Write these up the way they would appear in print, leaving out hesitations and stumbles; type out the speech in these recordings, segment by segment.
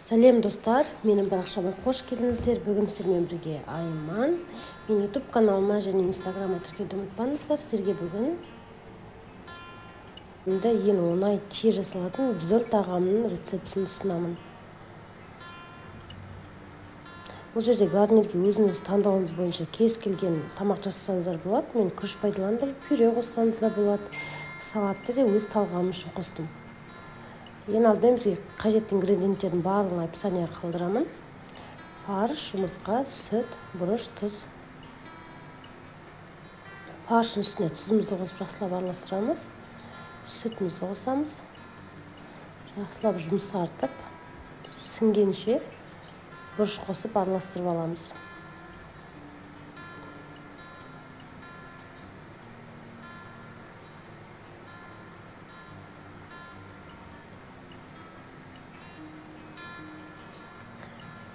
Сәлем достар, менің парақшама қош келдіңіздер. Бүгін сіздермен бірге Айман. Мен YouTube каналыма және Instagram'a тіркелуді ұмытпаңыздар. Сіздерге бүгін ең оңай тез жасалатын бизол тағамының рецептісін ұсынамын. Бұл жерде гарнирге өзіңіз таңдауыңыз бойынша кез келген тамақ жасасаңыздар болады. Мен күріш пайдаландым, пюре қоссаңыз да болады. Салатты да өз талғамым үшін қостым. Ең алдымен бізге қажетті ингредиенттердің барлығын описанияға қалдырамын. Фарш, жұмыртқа, сүт, бұрыш, тұз. Фарштың үстіне тұзымызды қосып жақсылап араластырамыз. Сүтімізді қосамыз. Жақсылап жұмсартып, сіңгенше бұрыш қосып араластырып аламыз.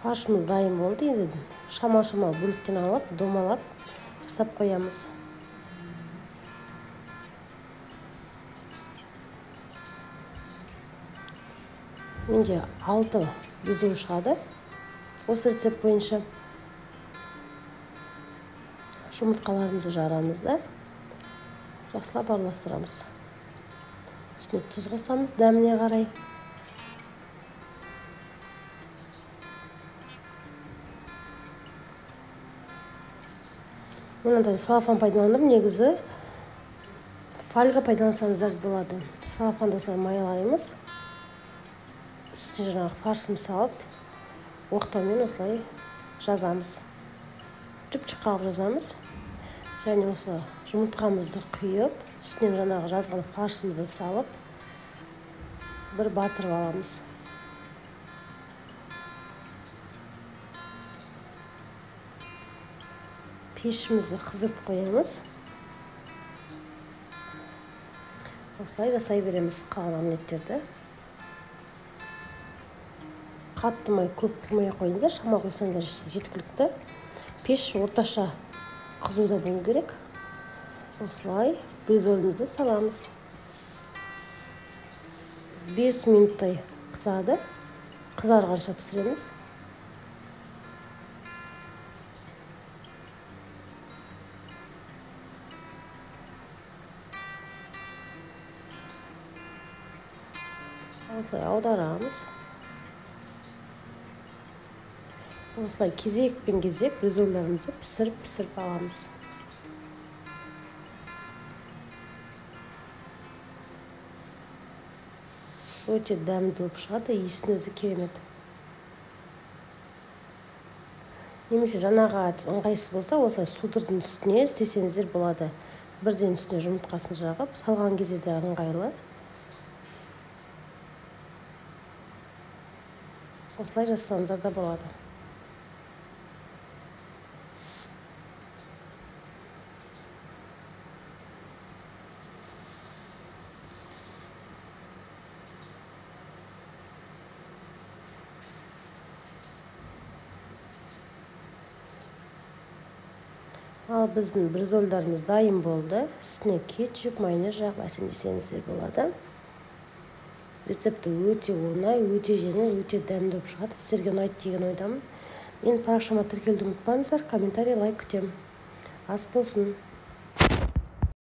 Фаршымыз дайын болды. Енді шамал-шамал бөліктен алып, домалап жасап қоямыз. Менде 6 бизол шығады. Осы рецепт бойынша жұмыртқаларымызды жарамыз да жақсылап араластырамыз. Үстіне тұз қосамыз дәміне қарай. Мынандай салафан пайдаландым, негізі фольга пайдалансаңыздар болады. Салафанды осылай маялаймыз. Үстіне жаңағы фаршымызды салып, оқтаумен осылай жазамыз. Жүп-жүк қағып жазамыз. Және осы жұмыртқамызды құйып, үстінен жаңағы жазған фаршымызды салып, бір батырып аламыз. Пешімізді қыздыртып қоямыз. Осылай жасай береміз қалған омлеттерді. Қатты май көп қоймай қойыңыздар, шамал қойсаңыздар жеткілікті. Пеш орташа қызуда болу керек. Осылай бризолымызды саламыз. 5 минуттай қызады. Қызарғанша пісіреміз. Осылай аударамыз. Осылай кезекпен кезек бризолдарымызды пісіріп аламыз. Өте дәмді болып шығады, иісінің өзі керемет. Немесе жаңағы ыңғайсыз болса, осылай судырдың үстіне істесеңіздер болады. Бірден үстіне жұмыртқасын жағып, салған кезде де ыңғайлы. Осылай жасасаңыздар да болады. Ал біздің бризолдарымыз дайын болды. Үстіне кетчуп, майонез жағып әсемдесеңіздер болады. Рецепті өте оңай, өте жеңіл, өте дәмді болып шығады. Сіздерге ұнайды деген ойдамын. Мен парақшама тіркелуді ұмытпаңыздар, комментарий, лайк күтемін. Ас болсын.